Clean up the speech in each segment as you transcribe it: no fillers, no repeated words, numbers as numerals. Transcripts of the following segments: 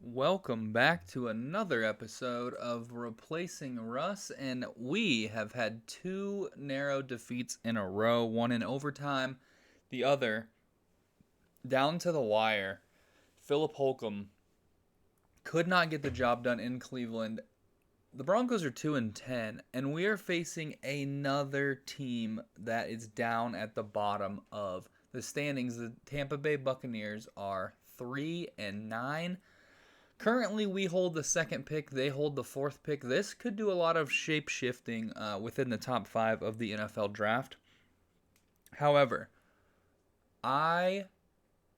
Welcome back to another episode of Replacing Russ, and we have had two narrow defeats in a row, one in overtime, the other down to the wire. Philip Holcomb could not get the job done in Cleveland. The Broncos are 2 and 10, and we are facing another team that is down at the bottom of the standings. The Tampa Bay Buccaneers are 3 and 9. Currently, we hold the second pick. They hold the fourth pick. This could do a lot of shape shifting within the top 5 of the NFL draft. However, I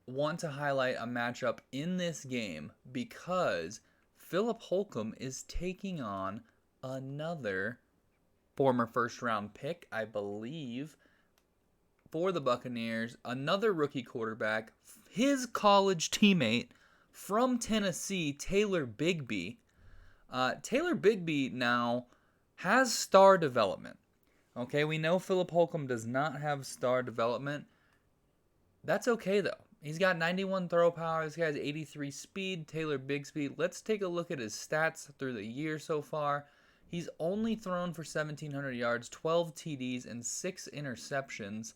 want to highlight a matchup in this game because Philip Holcomb is taking on another former first round pick, I believe, for the Buccaneers. Another rookie quarterback, his college teammate from Tennessee, Taylor Bigbie. Taylor Bigbie now has star development. Okay, we know Philip Holcomb does not have star development. That's okay, though. He's got 91 throw power. This guy has 83 speed. Taylor Bigsby. Let's take a look at his stats through the year so far. He's only thrown for 1,700 yards, 12 TDs, and 6 interceptions.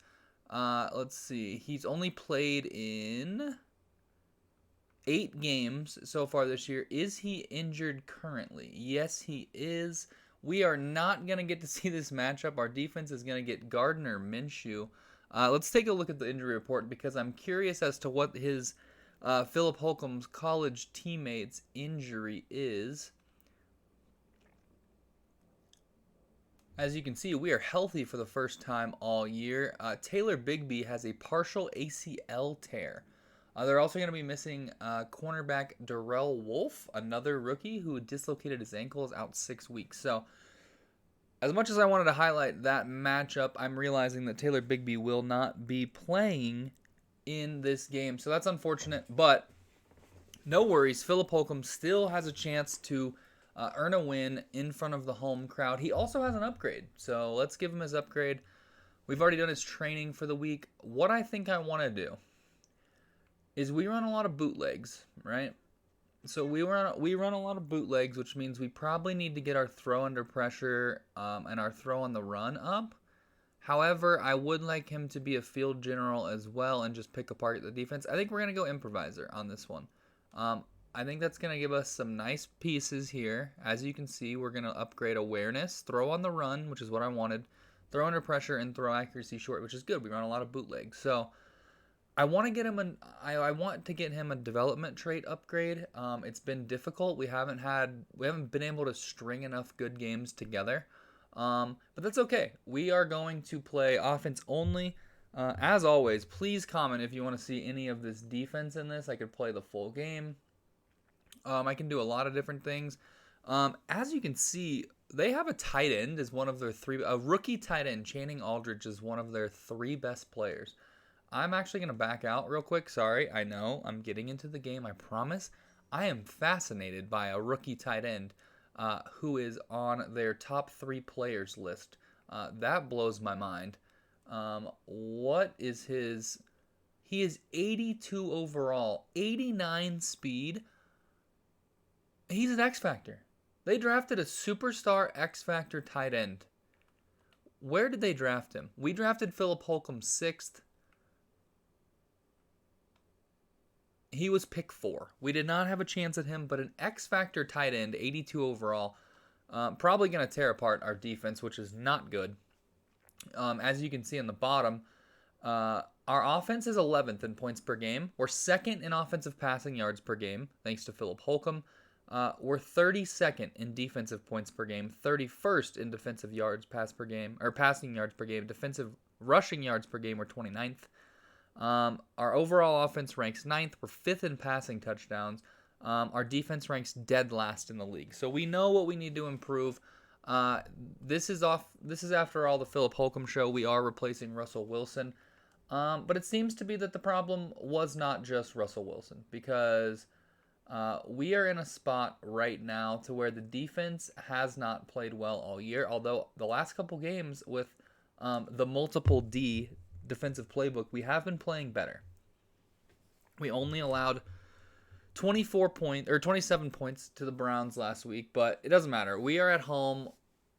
Let's see. He's only played in 8 games so far this year. Is he injured currently? Yes, he is. We are not going to get to see this matchup. Our defense is going to get Gardner Minshew. Let's take a look at the injury report because I'm curious as to what his Philip Holcomb's college teammate's injury is. As you can see, we are healthy for the first time all year. Taylor Bigbie has a partial ACL tear. They're also going to be missing cornerback Darrell Wolf, another rookie who dislocated his ankle, is out 6 weeks. So, as much as I wanted to highlight that matchup, I'm realizing that Taylor Bigbie will not be playing in this game. So that's unfortunate, but no worries. Philip Holcomb still has a chance to earn a win in front of the home crowd. He also has an upgrade, so let's give him his upgrade. We've already done his training for the week. What I think I want to do is we run a lot of bootlegs, right? So we run a lot of bootlegs, which means we probably need to get our throw under pressure and our throw on the run up. However, I would like him to be a field general as well and just pick apart the defense. I think we're going to go improviser on this one. I think that's going to give us some nice pieces here. As you can see, we're going to upgrade awareness, throw on the run, which is what I wanted, throw under pressure, and throw accuracy short, which is good. We run a lot of bootlegs. So I want to get him I want to get him a development trait upgrade. It's been difficult. We haven't been able to string enough good games together. But that's okay. We are going to play offense only. As always, please comment if you want to see any of this defense in this. I could play the full game. I can do a lot of different things. As you can see, they have a tight end as one of their a rookie tight end. Channing Aldridge is one of their 3 best players. I'm actually going to back out real quick. Sorry, I know. I'm getting into the game, I promise. I am fascinated by a rookie tight end who is on their top 3 players list. That blows my mind. What is his... He is 82 overall, 89 speed. He's an X Factor. They drafted a superstar X Factor tight end. Where did they draft him? We drafted Philip Holcomb 6th. He was pick 4. We did not have a chance at him, but an X Factor tight end, 82 overall, probably going to tear apart our defense, which is not good. As you can see on the bottom, our offense is 11th in points per game. We're 2nd in offensive passing yards per game, thanks to Philip Holcomb. We're 32nd in defensive points per game, 31st in defensive yards per game, or passing yards per game. Defensive rushing yards per game, we're 29th. Our overall offense ranks 9th. We're 5th in passing touchdowns. Our defense ranks dead last in the league. So we know what we need to improve. This is after all the Philip Holcomb show. We are replacing Russell Wilson. But it seems to be that the problem was not just Russell Wilson, because we are in a spot right now to where the defense has not played well all year. Although the last couple games with the multiple D defensive playbook, we have been playing better. We only allowed 27 points to the Browns last week, but it doesn't matter. We are at home.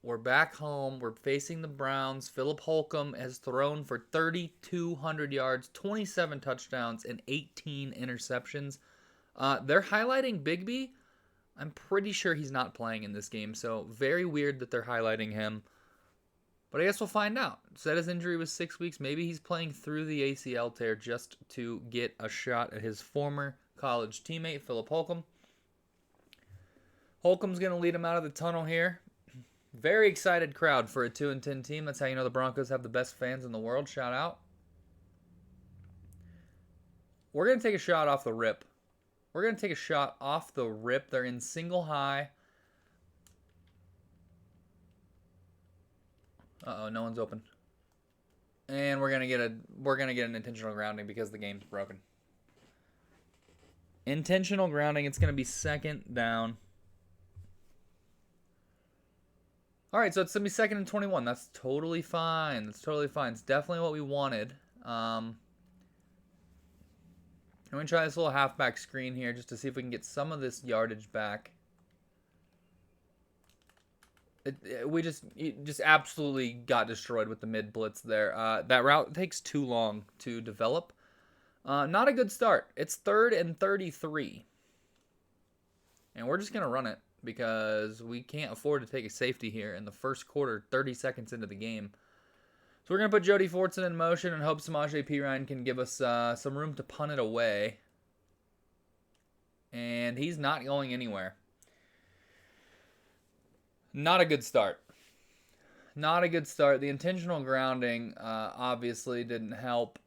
We're back home. We're facing the Browns. Philip Holcomb has thrown for 3,200 yards, 27 touchdowns, and 18 interceptions. They're highlighting Bigby. I'm pretty sure he's not playing in this game, so very weird that they're highlighting him. But I guess we'll find out. Said his injury was 6 weeks. Maybe he's playing through the ACL tear just to get a shot at his former college teammate, Philip Holcomb. Holcomb's going to lead him out of the tunnel here. Very excited crowd for a 2-10 team. That's how you know the Broncos have the best fans in the world. Shout out. We're going to take a shot off the rip. They're in single high. Uh-oh, no one's open. And we're gonna get an intentional grounding because the game's broken. Intentional grounding, it's gonna be 2nd down. Alright, so it's gonna be 2nd and 21. That's totally fine. It's definitely what we wanted. I'm gonna try this little halfback screen here just to see if we can get some of this yardage back. We just absolutely got destroyed with the mid blitz there. That route takes too long to develop. Not a good start. It's 3rd and 33. And we're just going to run it because we can't afford to take a safety here in the first quarter, 30 seconds into the game. So we're going to put Jody Fortson in motion and hope Samaje Perine can give us some room to punt it away. And he's not going anywhere. Not a good start. The intentional grounding obviously didn't help.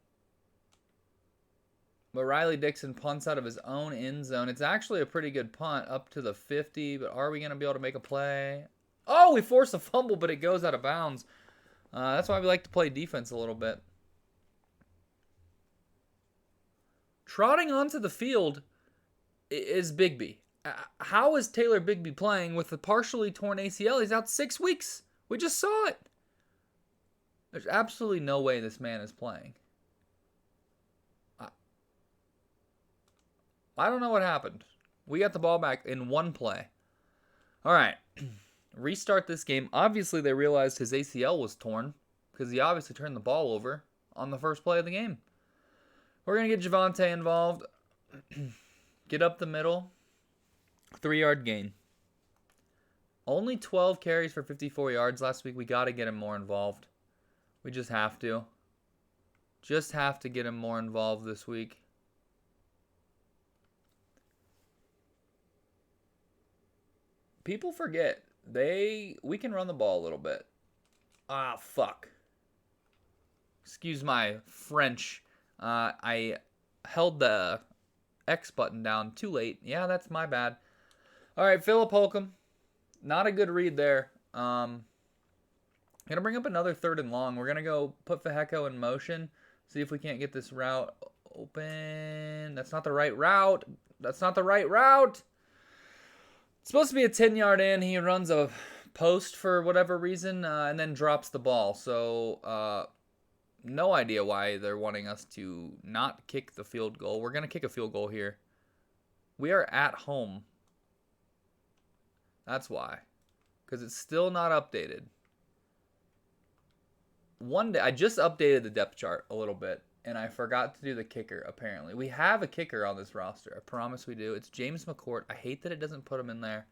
But Riley Dixon punts out of his own end zone. It's actually a pretty good punt up to the 50, but are we going to be able to make a play? Oh, we force a fumble, but it goes out of bounds. That's why we like to play defense a little bit. Trotting onto the field is Bigby. How is Taylor Bigby playing with a partially torn ACL? He's out 6 weeks. We just saw it. There's absolutely no way this man is playing. I don't know what happened. We got the ball back in one play. All right. Restart this game. Obviously, they realized his ACL was torn because he obviously turned the ball over on the first play of the game. We're going to get Javonte involved. Get up the middle. 3-yard gain. Only 12 carries for 54 yards last week. We got to get him more involved. We just have to. Just have to get him more involved this week. People forget. We can run the ball a little bit. Ah, fuck. Excuse my French. I held the X button down too late. Yeah, that's my bad. All right, Philip Holcomb. Not a good read there. Going to bring up another 3rd and long. We're going to go put Faheco in motion. See if we can't get this route open. That's not the right route. It's supposed to be a 10-yard in. He runs a post for whatever reason and then drops the ball. So no idea why they're wanting us to not kick the field goal. We're going to kick a field goal here. We are at home. That's why. Because it's still not updated. One day, I just updated the depth chart a little bit, and I forgot to do the kicker, apparently. We have a kicker on this roster. I promise we do. It's James McCourt. I hate that it doesn't put him in there.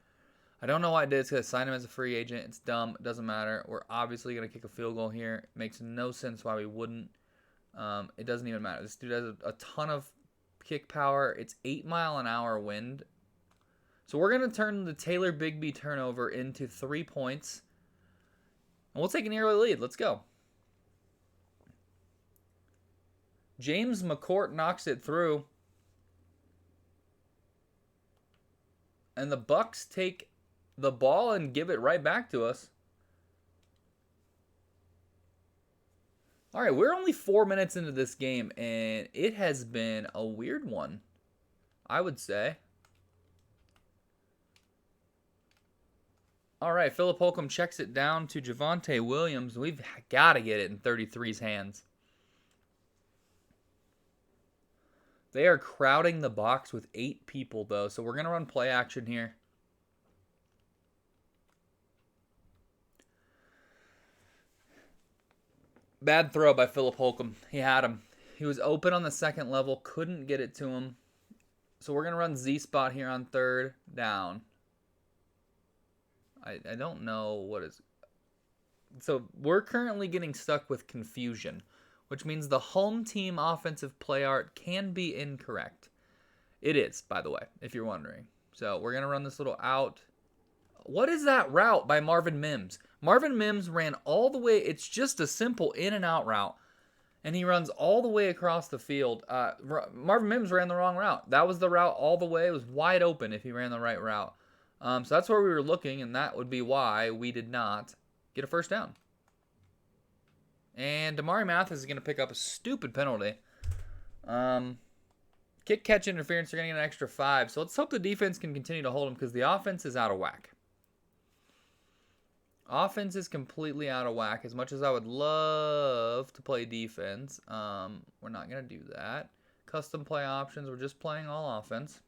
I don't know why it did. It's because I signed him as a free agent. It's dumb. It doesn't matter. We're obviously going to kick a field goal here. It makes no sense why we wouldn't. It doesn't even matter. This dude has a ton of kick power. It's 8-mile-an-hour wind. So we're going to turn the Taylor Bigby turnover into 3 points. And we'll take an early lead. Let's go. James McCourt knocks it through. And the Bucs take the ball and give it right back to us. All right, we're only 4 minutes into this game, and it has been a weird one, I would say. All right, Philip Holcomb checks it down to Javonte Williams. We've got to get it in 33's hands. They are crowding the box with 8 people, though, so we're going to run play action here. Bad throw by Philip Holcomb. He had him. He was open on the second level, couldn't get it to him. So we're going to run Z-spot here on third down. I don't know what is... So we're currently getting stuck with confusion, which means the home team offensive play art can be incorrect. It is, by the way, if you're wondering. So we're going to run this little out. What is that route by Marvin Mims? Marvin Mims ran all the way. It's just a simple in and out route. And he runs all the way across the field. Marvin Mims ran the wrong route. That was the route all the way. It was wide open if he ran the right route. So that's where we were looking, and that would be why we did not get a first down. And Damari Mathis is going to pick up a stupid penalty. Kick catch interference, they're going to get an extra 5. So let's hope the defense can continue to hold him because the offense is out of whack. Offense is completely out of whack. As much as I would love to play defense, we're not going to do that. Custom play options, we're just playing all offense.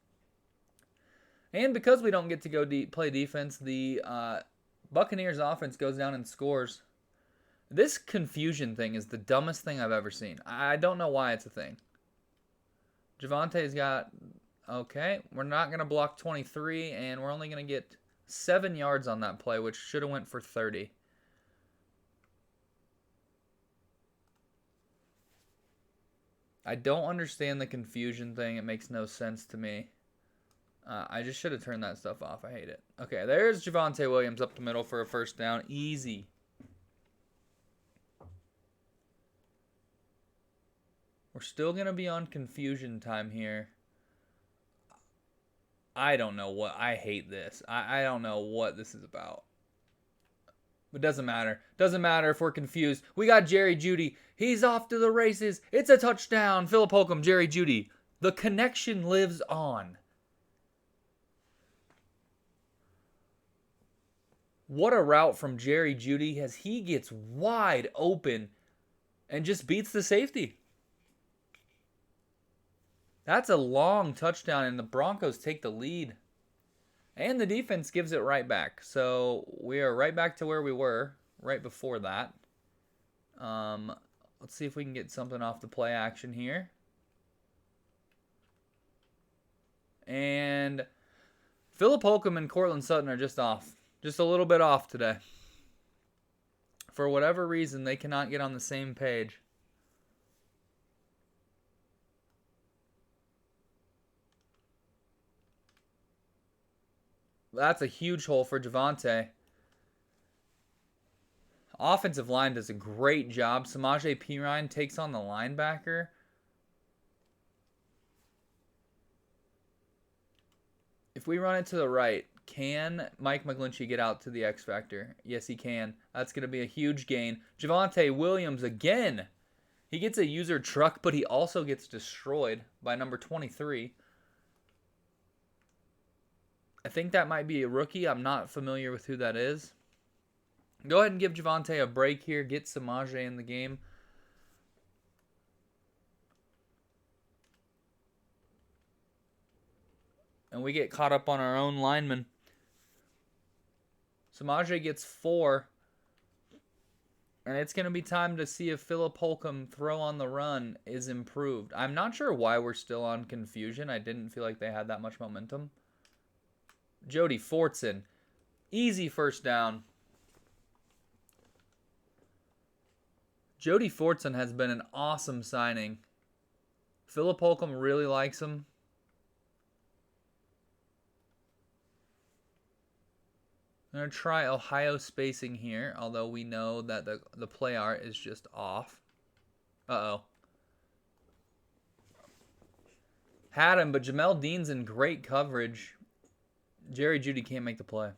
And because we don't get to go play defense, the Buccaneers offense goes down and scores. This confusion thing is the dumbest thing I've ever seen. I don't know why it's a thing. Javante's got... Okay, we're not going to block 23, and we're only going to get 7 yards on that play, which should have went for 30. I don't understand the confusion thing. It makes no sense to me. I just should have turned that stuff off. I hate it. Okay, there's Javonte Williams up the middle for a first down. Easy. We're still going to be on confusion time here. I don't know what. I hate this. I don't know what this is about. But doesn't matter. Doesn't matter if we're confused. We got Jerry Jeudy. He's off to the races. It's a touchdown. Philip Holcomb, Jerry Jeudy. The connection lives on. What a route from Jerry Jeudy as he gets wide open and just beats the safety. That's a long touchdown, and the Broncos take the lead. And the defense gives it right back. So we are right back to where we were right before that. Let's see if we can get something off the play action here. And Philip Holcomb and Cortland Sutton are just off. Just a little bit off today. For whatever reason, they cannot get on the same page. That's a huge hole for Javonte. Offensive line does a great job. Samaje Perine takes on the linebacker. If we run it to the right, can Mike McGlinchey get out to the X Factor? Yes, he can. That's going to be a huge gain. Javonte Williams again. He gets a user truck, but he also gets destroyed by number 23. I think that might be a rookie. I'm not familiar with who that is. Go ahead and give Javonte a break here. Get Samaje in the game. And we get caught up on our own lineman. Samaje gets 4. And it's going to be time to see if Philip Holcomb throw on the run is improved. I'm not sure why we're still on confusion. I didn't feel like they had that much momentum. Jody Fortson. Easy first down. Jody Fortson has been an awesome signing. Philip Holcomb really likes him. I'm going to try Ohio spacing here, although we know that the play art is just off. Uh-oh. Had him, but Jamel Dean's in great coverage. Jerry Jeudy can't make the play.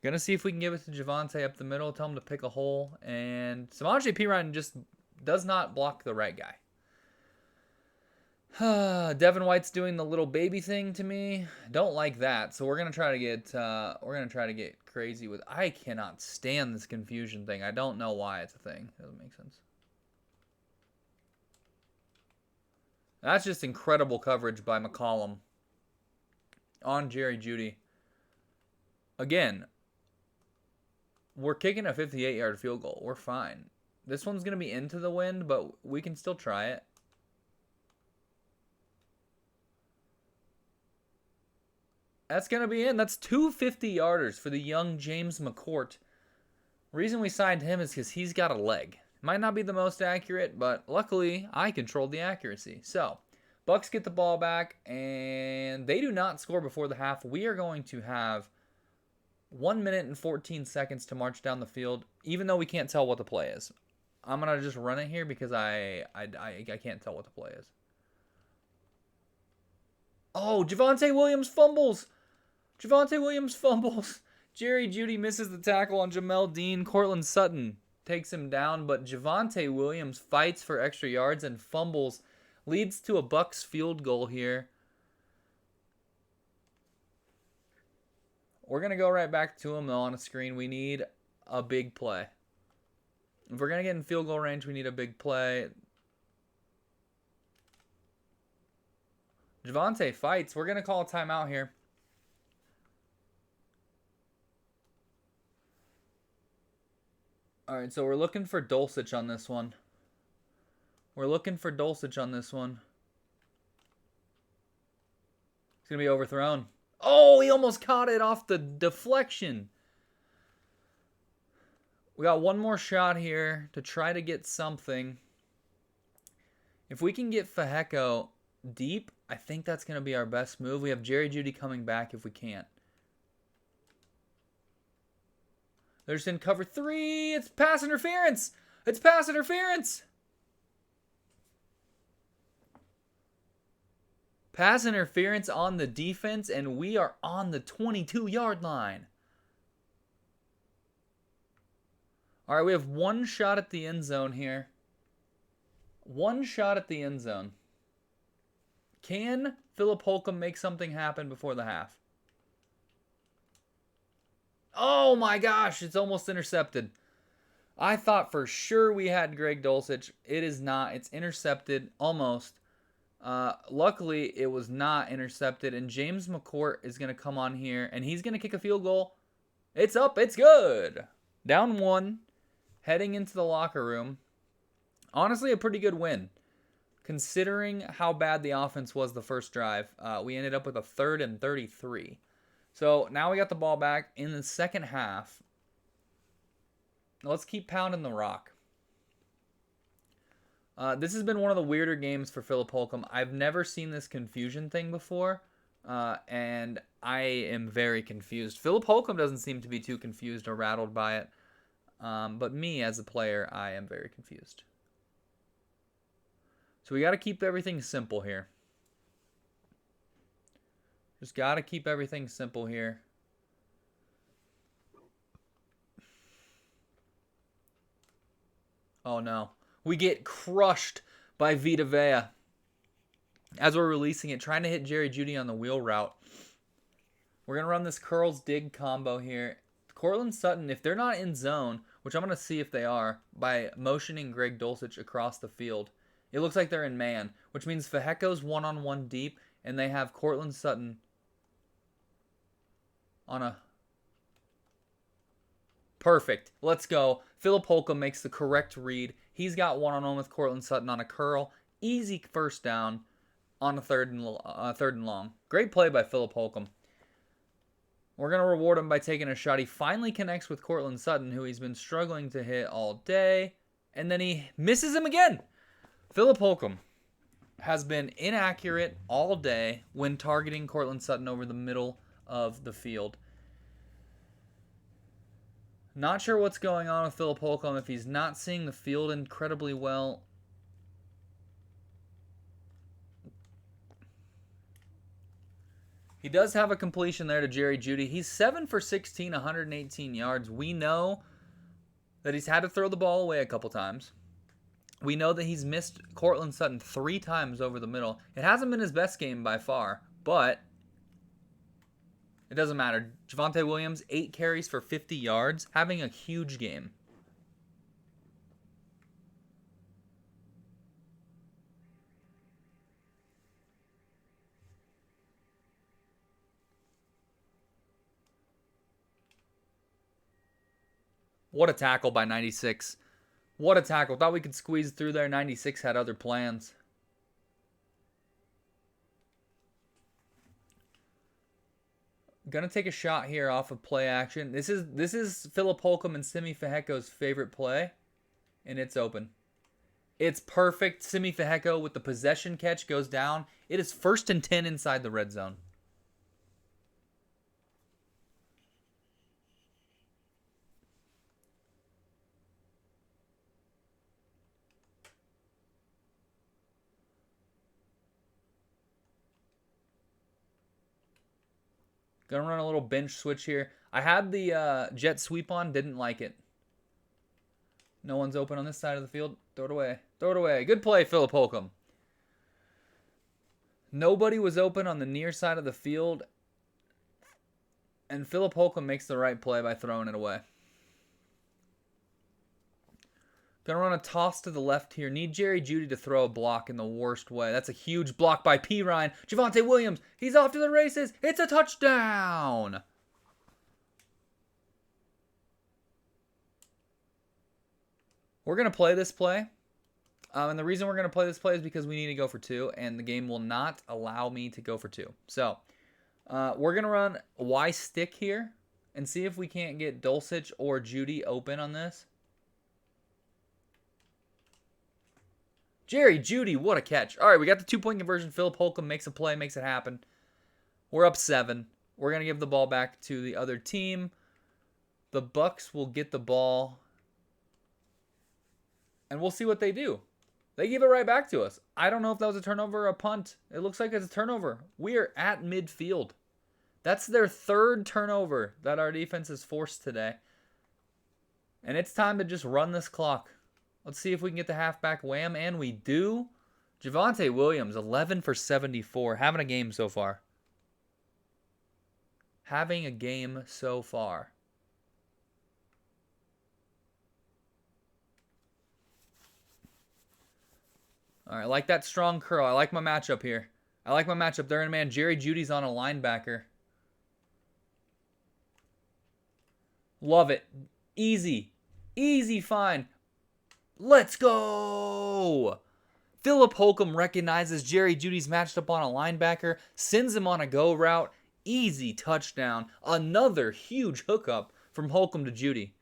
Gonna see if we can give it to Javonte up the middle. Tell him to pick a hole. And Samaje Perine just does not block the right guy. Devin White's doing the little baby thing to me. Don't like that. So we're gonna try to get crazy with. I cannot stand this confusion thing. I don't know why it's a thing. It doesn't make sense. That's just incredible coverage by McCollum on Jerry Jeudy. Again, we're kicking a 58-yard field goal. We're fine. This one's gonna be into the wind, but we can still try it. That's going to be in. That's 2 50-yarders for the young James McCourt. Reason we signed him is because he's got a leg. Might not be the most accurate, but luckily I controlled the accuracy. So, Bucks get the ball back, and they do not score before the half. We are going to have 1 minute and 14 seconds to march down the field, even though we can't tell what the play is. I'm going to just run it here because I can't tell what the play is. Oh, Javonte Williams fumbles. Jerry Jeudy misses the tackle on Jamel Dean. Cortland Sutton takes him down, but Javonte Williams fights for extra yards and fumbles. Leads to a Bucks field goal here. We're going to go right back to him, though, on a screen. We need a big play. If we're going to get in field goal range, we need a big play. Javonte fights. We're going to call a timeout here. All right, so we're looking for Dulcich on this one. It's going to be overthrown. Oh, he almost caught it off the deflection. We got one more shot here to try to get something. If we can get Feheko deep, I think that's going to be our best move. We have Jerry Jeudy coming back if we can't. They're just in cover 3. It's pass interference. Pass interference on the defense, and we are on the 22-yard line. All right, we have one shot at the end zone here. Can Philip Holcomb make something happen before the half? Oh my gosh, it's almost intercepted. I thought for sure we had Greg Dulcich. It is not. It's intercepted almost. Luckily, it was not intercepted, and James McCourt is going to come on here, and he's going to kick a field goal. It's up. It's good. Down 1, heading into the locker room. Honestly, a pretty good win. Considering how bad the offense was the first drive, we ended up with a 3rd and 33. So now we got the ball back in the second half. Let's keep pounding the rock. This has been one of the weirder games for Philip Holcomb. I've never seen this confusion thing before, and I am very confused. Philip Holcomb doesn't seem to be too confused or rattled by it, but me as a player, I am very confused. So we got to keep everything simple here. Just got to keep everything simple here. Oh no. We get crushed by Vita Vea. As we're releasing it, trying to hit Jerry Jeudy on the wheel route. We're going to run this curls dig combo here. Cortland Sutton, if they're not in zone, which I'm going to see if they are, by motioning Greg Dulcich across the field. It looks like they're in man, which means Feheko's one-on-one deep, and they have Cortland Sutton on a... Perfect. Let's go. Philip Holcomb makes the correct read. He's got one-on-one with Cortland Sutton on a curl. Easy first down on a third and long. Great play by Philip Holcomb. We're going to reward him by taking a shot. He finally connects with Cortland Sutton, who he's been struggling to hit all day. And then he misses him again. Philip Holcomb has been inaccurate all day when targeting Cortland Sutton over the middle of the field. Not sure what's going on with Philip Holcomb if he's not seeing the field incredibly well. He does have a completion there to Jerry Jeudy. He's 7 for 16, 118 yards. We know that he's had to throw the ball away a couple times. We know that he's missed Cortland Sutton 3 times over the middle. It hasn't been his best game by far, but it doesn't matter. Javonte Williams, 8 carries for 50 yards, having a huge game. What a tackle by 96. What a tackle. Thought we could squeeze through there. 96 had other plans. Gonna take a shot here off of play action. This is Philip Holcomb and Simi Fehiko's favorite play, and it's open. It's perfect. Simi Fehiko with the possession catch goes down. It is 1st and 10 inside the red zone. Gonna run a little bench switch here. I had the jet sweep on, didn't like it. No one's open on this side of the field. Throw it away. Throw it away. Good play, Philip Holcomb. Nobody was open on the near side of the field. And Philip Holcomb makes the right play by throwing it away. Gonna run a toss to the left here. Need Jerry Jeudy to throw a block in the worst way. That's a huge block by P. Ryan. Javonte Williams, he's off to the races. It's a touchdown. We're gonna play this play. And the reason we're going to play this play is because we need to go for 2, and the game will not allow me to go for 2. So, we're going to run Y stick here and see if we can't get Dulcich or Jeudy open on this. Jerry Jeudy, what a catch. All right, we got the 2-point conversion. Philip Holcomb makes a play, makes it happen. We're up 7. We're going to give the ball back to the other team. The Bucs will get the ball, and we'll see what they do. They give it right back to us. I don't know if that was a turnover or a punt. It looks like it's a turnover. We are at midfield. That's their 3rd turnover that our defense has forced today. And it's time to just run this clock. Let's see if we can get the halfback wham, and we do. Javonte Williams, 11 for 74. Having a game so far. Having a game so far. All right, I like that strong curl. I like my matchup here. I like my matchup. They're in man. Jerry Jeudy's on a linebacker. Love it. Easy. Easy find. Let's go. Philip Holcomb recognizes Jerry Jeudy's matched up on a linebacker, sends him on a go route. Easy touchdown. Another huge hookup from Holcomb to Jeudy.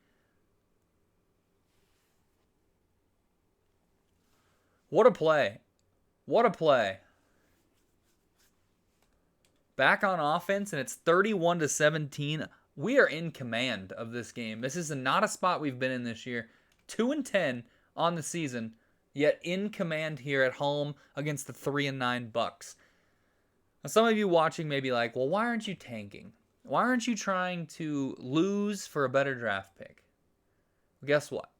What a play. What a play. Back on offense, and it's 31-17. We are in command of this game. This is not a spot we've been in this year. 2-10 on the season, yet in command here at home against the 3-9 Bucs. Now, some of you watching may be like, well, why aren't you tanking? Why aren't you trying to lose for a better draft pick? Well, guess what?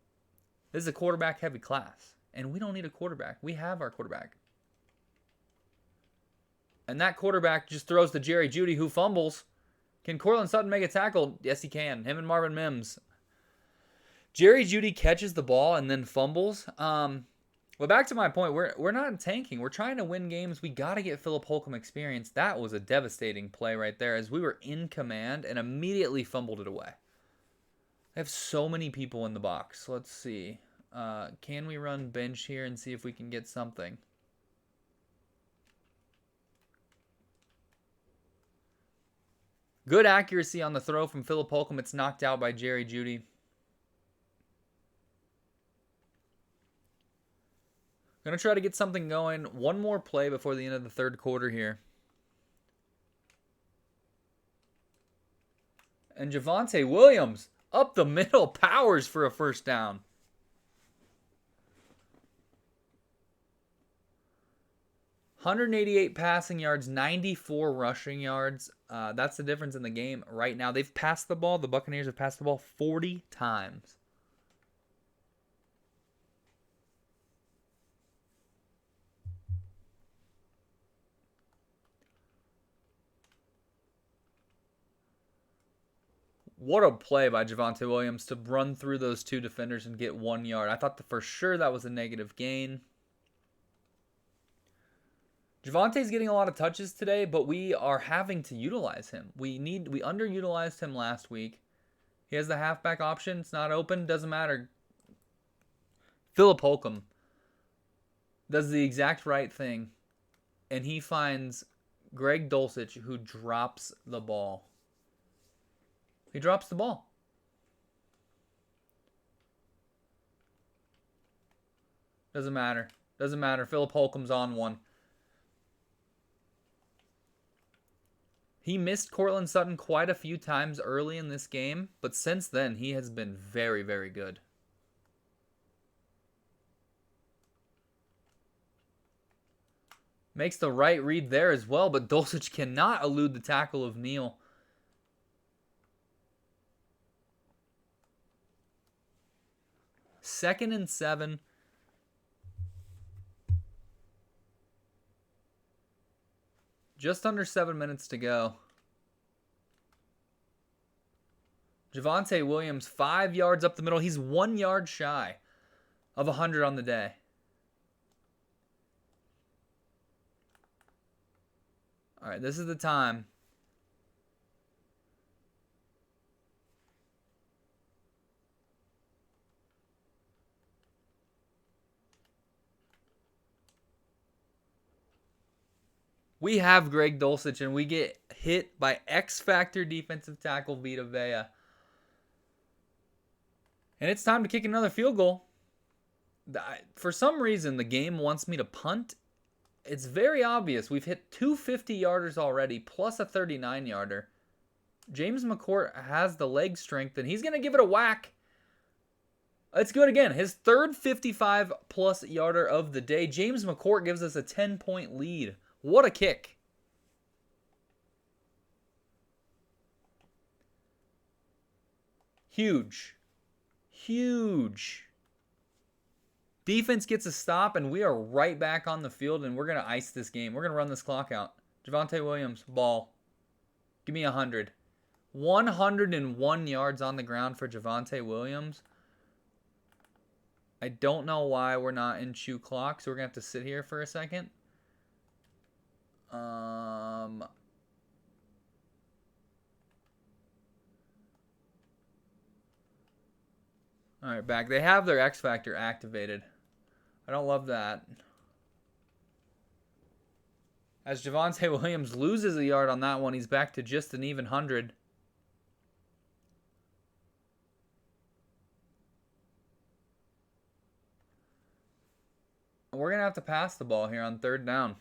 This is a quarterback-heavy class. And we don't need a quarterback. We have our quarterback. And that quarterback just throws to Jerry Jeudy, who fumbles. Can Cortland Sutton make a tackle? Yes, he can. Him and Marvin Mims. Jerry Jeudy catches the ball and then fumbles. But back to my point, we're not tanking. We're trying to win games. We got to get Philip Holcomb experience. That was a devastating play right there as we were in command and immediately fumbled it away. I have so many people in the box. Let's see. Can we run bench here and see if we can get something? Good accuracy on the throw from Philip Holcomb. It's knocked out by Jerry Jeudy. Going to try to get something going. One more play before the end of the 3rd quarter here. And Javonte Williams up the middle, powers for a first down. 188 passing yards, 94 rushing yards. That's the difference in the game right now. They've passed the ball. The Buccaneers have passed the ball 40 times. What a play by Javonte Williams to run through those two defenders and get 1 yard. I thought for sure that was a negative gain. Javonte's getting a lot of touches today, but we are having to utilize him. We underutilized him last week. He has the halfback option. It's not open. Doesn't matter. Philip Holcomb does the exact right thing, and he finds Greg Dulcich, who drops the ball. He drops the ball. Doesn't matter. Doesn't matter. Philip Holcomb's on one. He missed Courtland Sutton quite a few times early in this game, but since then, he has been very, very good. Makes the right read there as well, but Dulcich cannot elude the tackle of Neal. Second and 7. Just under 7 minutes to go. Javonte Williams, 5 yards up the middle. He's 1 yard shy of 100 on the day. All right, this is the time. We have Greg Dulcich, and we get hit by X-Factor defensive tackle Vita Vea. And it's time to kick another field goal. For some reason, the game wants me to punt. It's very obvious. We've hit 2 50-yarders already, plus a 39-yarder. James McCourt has the leg strength, and he's going to give it a whack. It's good again. His third 55-plus yarder of the day. James McCourt gives us a 10-point lead. What a kick. Huge. Huge. Defense gets a stop, and we are right back on the field, and we're going to ice this game. We're going to run this clock out. Javonte Williams, ball. Give me 100. 101 yards on the ground for Javonte Williams. I don't know why we're not in chew clock, so we're going to have to sit here for a second. All right, back. They have their X Factor activated. I don't love that. As Javonte Williams loses a yard on that one, he's back to just an even 100. We're going to have to pass the ball here on third down.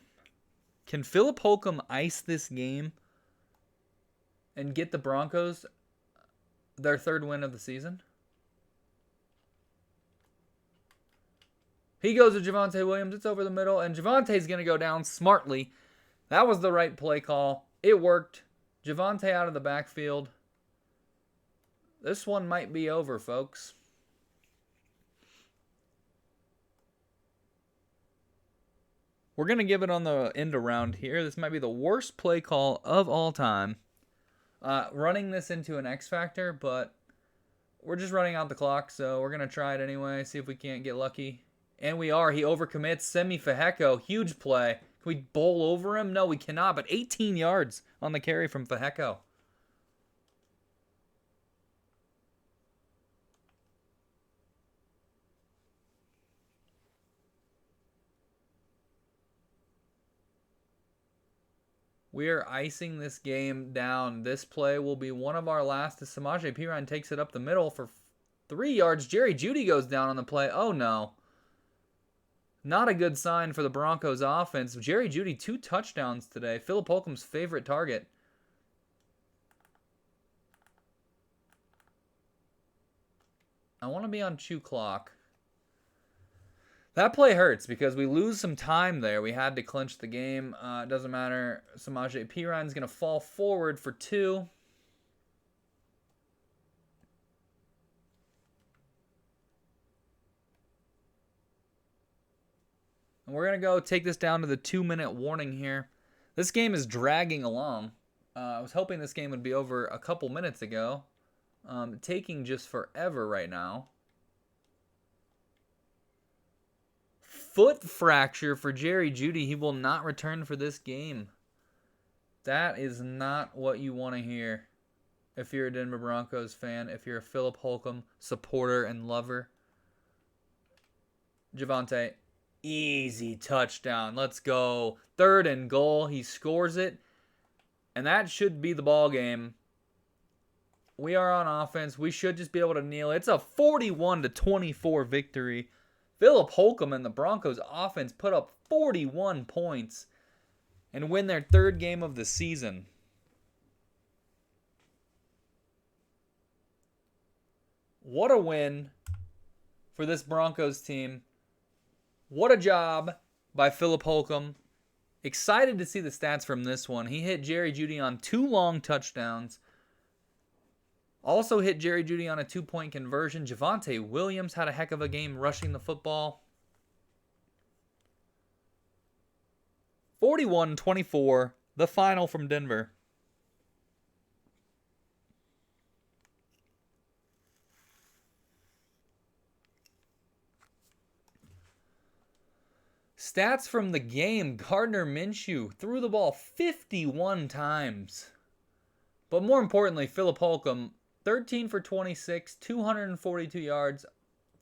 Can Philip Holcomb ice this game and get the Broncos their third win of the season? He goes to Javonte Williams. It's over the middle, and Javonte's going to go down smartly. That was the right play call. It worked. Javonte out of the backfield. This one might be over, folks. We're going to give it on the end around here. This might be the worst play call of all time. Running this into an X Factor, but we're just running out the clock, so we're going to try it anyway, see if we can't get lucky. And we are. He overcommits. Semi Feheko, huge play. Can we bowl over him? No, we cannot, but 18 yards on the carry from Feheko. We are icing this game down. This play will be one of our last as Samaje Perine takes it up the middle for 3 yards. Jerry Jeudy goes down on the play. Oh, no. Not a good sign for the Broncos offense. Jerry Jeudy, 2 touchdowns today. Philip Holcomb's favorite target. I want to be on chew clock. That play hurts because we lose some time there. We had to clinch the game. It doesn't matter. Samaje Perine's going to fall forward for 2. And we're going to go take this down to the 2-minute warning here. This game is dragging along. I was hoping this game would be over a couple minutes ago. Taking just forever right now. Foot fracture for Jerry Jeudy. He will not return for this game. That is not what you want to hear if you're a Denver Broncos fan, if you're a Philip Holcomb supporter and lover. Javonte, easy touchdown. Let's go. 3rd and goal. He scores it. And that should be the ball game. We are on offense. We should just be able to kneel. It's a 41-24 victory. Philip Holcomb and the Broncos offense put up 41 points and win their 3rd game of the season. What a win for this Broncos team. What a job by Philip Holcomb. Excited to see the stats from this one. He hit Jerry Jeudy on 2 long touchdowns. Also hit Jerry Jeudy on a 2-point conversion. Javonte Williams had a heck of a game rushing the football. 41-24, the final from Denver. Stats from the game. Gardner Minshew threw the ball 51 times. But more importantly, Philip Holcomb, 13 for 26, 242 yards,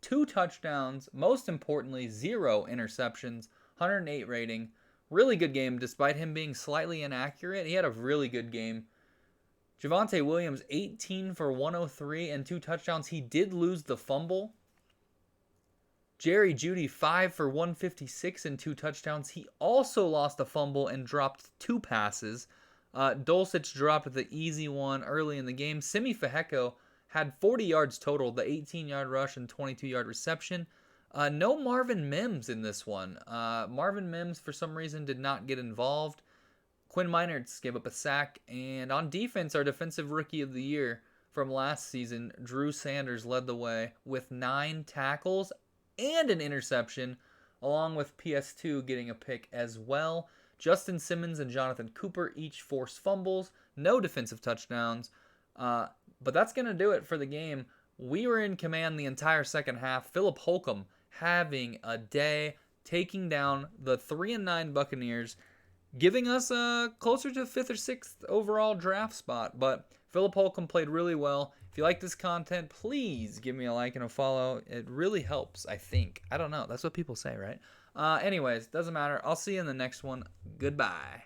2 touchdowns. Most importantly, 0 interceptions, 108 rating. Really good game despite him being slightly inaccurate. He had a really good game. Javonte Williams, 18 for 103 and 2 touchdowns. He did lose the fumble. Jerry Jeudy, 5 for 156 and 2 touchdowns. He also lost a fumble and dropped 2 passes. Dulcich dropped the easy one early in the game. Simi Feheko had 40 yards total, the 18-yard rush and 22-yard reception. No Marvin Mims in this one. Marvin Mims, for some reason, did not get involved. Quinn Meinerz gave up a sack. And on defense, our defensive rookie of the year from last season, Drew Sanders, led the way with 9 tackles and an interception, along with PS2 getting a pick as well. Justin Simmons and Jonathan Cooper each forced fumbles. No defensive touchdowns. But that's going to do it for the game. We were in command the entire second half. Philip Holcomb having a day, taking down the 3-9 Buccaneers, giving us closer to 5th or 6th overall draft spot. But Philip Holcomb played really well. If you like this content, please give me a like and a follow. It really helps, I think. I don't know. That's what people say, right? Anyways, doesn't matter. I'll see you in the next one. Goodbye.